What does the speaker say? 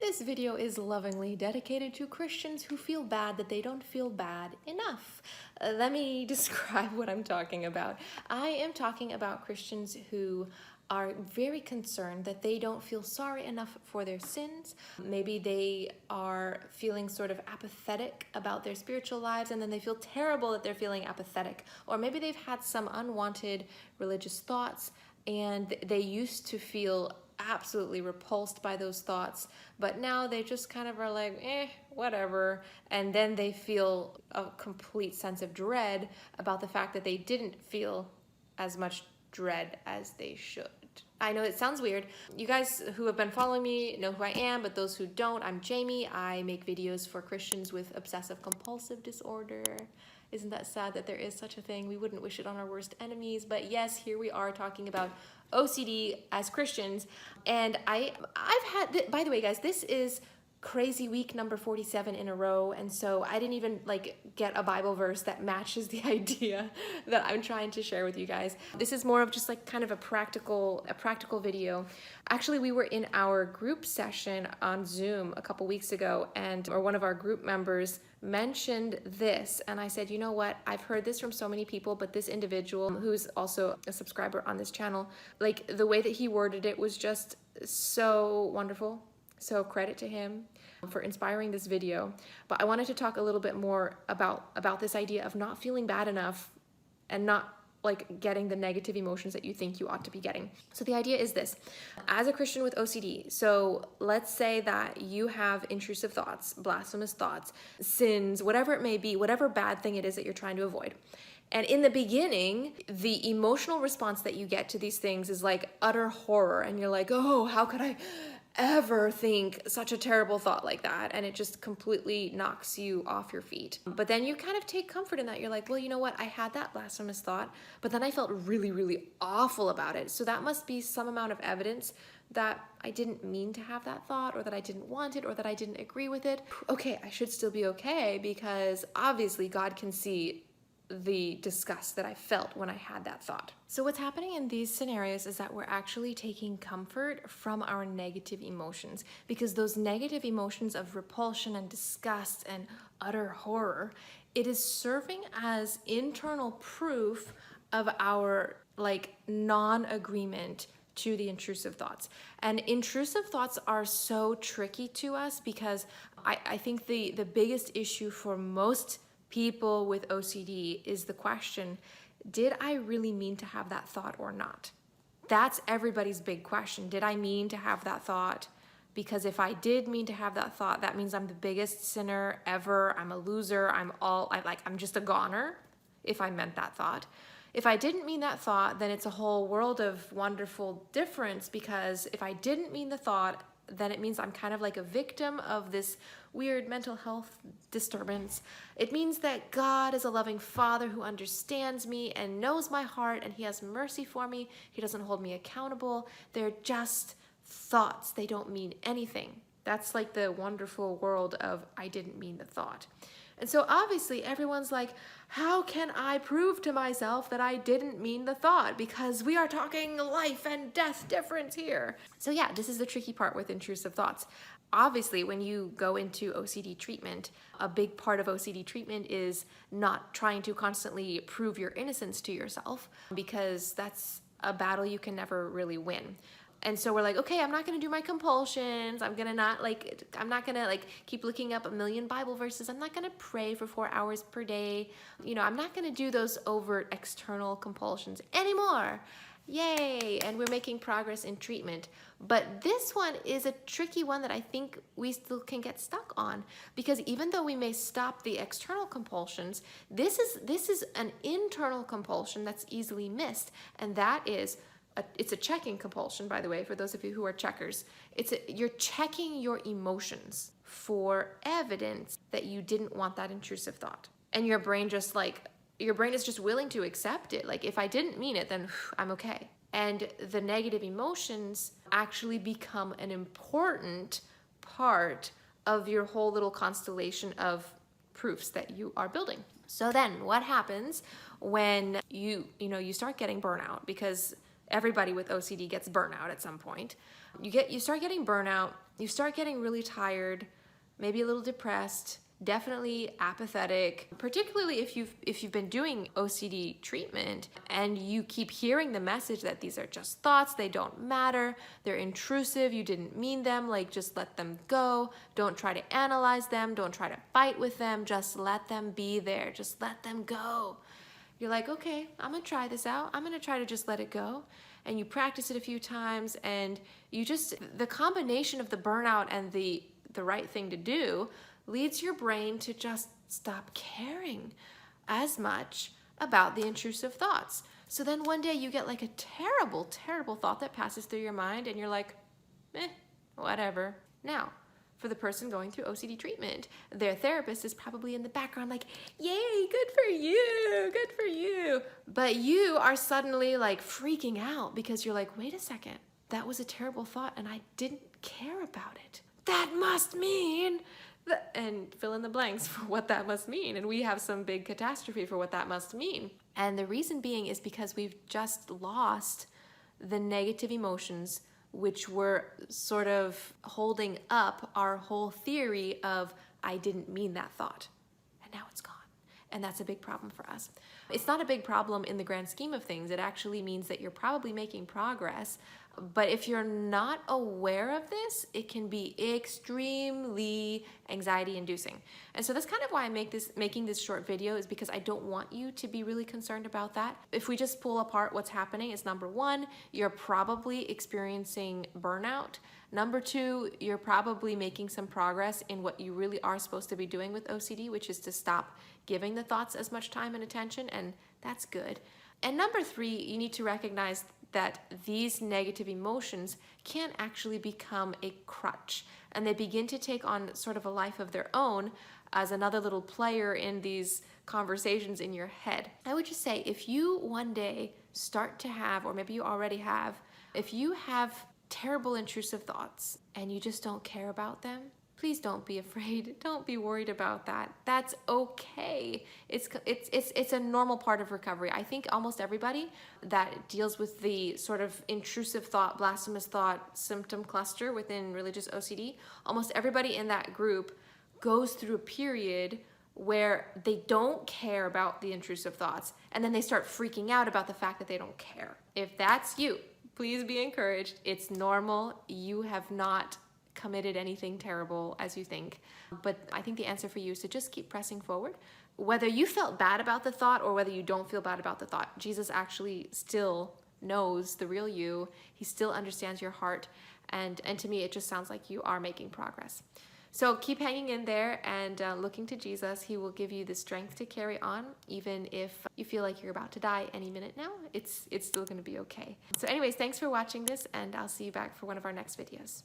This video is lovingly dedicated to Christians who feel bad that they don't feel bad enough. Let me describe what I'm talking about. I am talking about Christians who are very concerned that they don't feel sorry enough for their sins. Maybe they are feeling sort of apathetic about their spiritual lives, and then they feel terrible that they're feeling apathetic. Or maybe they've had some unwanted religious thoughts and they used to feel absolutely repulsed by those thoughts, but now they just kind of are like, whatever. And then they feel a complete sense of dread about the fact that they didn't feel as much dread as they should. I know it sounds weird. You guys who have been following me know who I am, but those who don't, I'm Jamie. I make videos for Christians with obsessive compulsive disorder. Isn't that sad that there is such a thing? We wouldn't wish it on our worst enemies, but yes, here we are talking about OCD as Christians. And I've had, by the way, guys, this is crazy week number 47 in a row, and so I didn't even get a Bible verse that matches the idea that I'm trying to share with you guys. This is more of just kind of a practical video. Actually, we were in our group session on Zoom a couple weeks ago, or one of our group members mentioned this, and I said, you know what, I've heard this from so many people, but this individual who's also a subscriber on this channel, the way that he worded it was just so wonderful. So credit to him for inspiring this video. But I wanted to talk a little bit more about this idea of not feeling bad enough and not getting the negative emotions that you think you ought to be getting. So the idea is this: as a Christian with OCD, so let's say that you have intrusive thoughts, blasphemous thoughts, sins, whatever it may be, whatever bad thing it is that you're trying to avoid. And in the beginning, the emotional response that you get to these things is utter horror. And you're like, oh, how could I ever think such a terrible thought like that? And it just completely knocks you off your feet. But then you kind of take comfort in that. You're like, well, you know what? I had that blasphemous thought, but then I felt really, really awful about it. So that must be some amount of evidence that I didn't mean to have that thought, or that I didn't want it, or that I didn't agree with it. Okay, I should still be okay, because obviously God can see the disgust that I felt when I had that thought. So what's happening in these scenarios is that we're actually taking comfort from our negative emotions, because those negative emotions of repulsion and disgust and utter horror, it is serving as internal proof of our non-agreement to the intrusive thoughts. And intrusive thoughts are so tricky to us, because I think the biggest issue for most people with OCD is the question, did I really mean to have that thought or not? That's everybody's big question. Did I mean to have that thought? Because if I did mean to have that thought, that means I'm the biggest sinner ever. I'm a loser. I'm just a goner if I meant that thought. If I didn't mean that thought, then it's a whole world of wonderful difference, because if I didn't mean the thought, then it means I'm kind of like a victim of this weird mental health disturbance. It means that God is a loving Father who understands me and knows my heart, and He has mercy for me. He doesn't hold me accountable. They're just thoughts. They don't mean anything. That's the wonderful world of I didn't mean the thought. And so obviously everyone's like, how can I prove to myself that I didn't mean the thought? Because we are talking life and death difference here. So yeah, this is the tricky part with intrusive thoughts. Obviously, when you go into OCD treatment, a big part of OCD treatment is not trying to constantly prove your innocence to yourself, because that's a battle you can never really win. And so we're like, okay, I'm not going to do my compulsions. I'm not going to keep looking up a million Bible verses. I'm not going to pray for 4 hours per day. I'm not going to do those overt external compulsions anymore. Yay. And we're making progress in treatment. But this one is a tricky one that I think we still can get stuck on, because even though we may stop the external compulsions, this is an internal compulsion that's easily missed. And that is, it's a checking compulsion, by the way, for those of you who are checkers. You're checking your emotions for evidence that you didn't want that intrusive thought. And your brain is just willing to accept it. If I didn't mean it, then I'm okay. And the negative emotions actually become an important part of your whole little constellation of proofs that you are building. So then what happens when you start getting burnout? Because everybody with OCD gets burnout at some point. You start getting burnout, you start getting really tired, maybe a little depressed, definitely apathetic, particularly if you've been doing OCD treatment and you keep hearing the message that these are just thoughts, they don't matter, they're intrusive, you didn't mean them, like just let them go, don't try to analyze them, don't try to fight with them, just let them be there, just let them go. You're like, okay, I'm gonna try this out, I'm gonna try to just let it go. And you practice it a few times, and you just, the combination of the burnout and the right thing to do leads your brain to just stop caring as much about the intrusive thoughts. So then one day you get like a terrible, terrible thought that passes through your mind, and you're like, whatever. Now, for the person going through OCD treatment, their therapist is probably in the background like, yay, good for you, good for you. But you are suddenly like freaking out because you're like, wait a second, that was a terrible thought and I didn't care about it. That must mean and fill in the blanks for what that must mean. And we have some big catastrophe for what that must mean. And the reason being is because we've just lost the negative emotions which were sort of holding up our whole theory of, I didn't mean that thought. And now it's gone. And that's a big problem for us. It's not a big problem in the grand scheme of things. It actually means that you're probably making progress. But if you're not aware of this, it can be extremely anxiety-inducing. And so that's kind of why I'm making this short video, is because I don't want you to be really concerned about that. If we just pull apart what's happening, is number one, you're probably experiencing burnout. Number two, you're probably making some progress in what you really are supposed to be doing with OCD, which is to stop giving the thoughts as much time and attention, and that's good. And number three, you need to recognize that these negative emotions can actually become a crutch, and they begin to take on sort of a life of their own as another little player in these conversations in your head. I would just say, if you one day start to have, or maybe you already have, if you have terrible intrusive thoughts and you just don't care about them, please don't be afraid. Don't be worried about that. That's okay. It's a normal part of recovery. I think almost everybody that deals with the sort of intrusive thought, blasphemous thought symptom cluster within religious OCD, almost everybody in that group goes through a period where they don't care about the intrusive thoughts, and then they start freaking out about the fact that they don't care. If that's you, please be encouraged. It's normal. You have not committed anything terrible as you think. But I think the answer for you is to just keep pressing forward. Whether you felt bad about the thought or whether you don't feel bad about the thought, Jesus actually still knows the real you. He still understands your heart. And to me, it just sounds like you are making progress. So keep hanging in there and looking to Jesus. He will give you the strength to carry on, even if you feel like you're about to die any minute now. It's still going to be okay. So anyways, thanks for watching this, and I'll see you back for one of our next videos.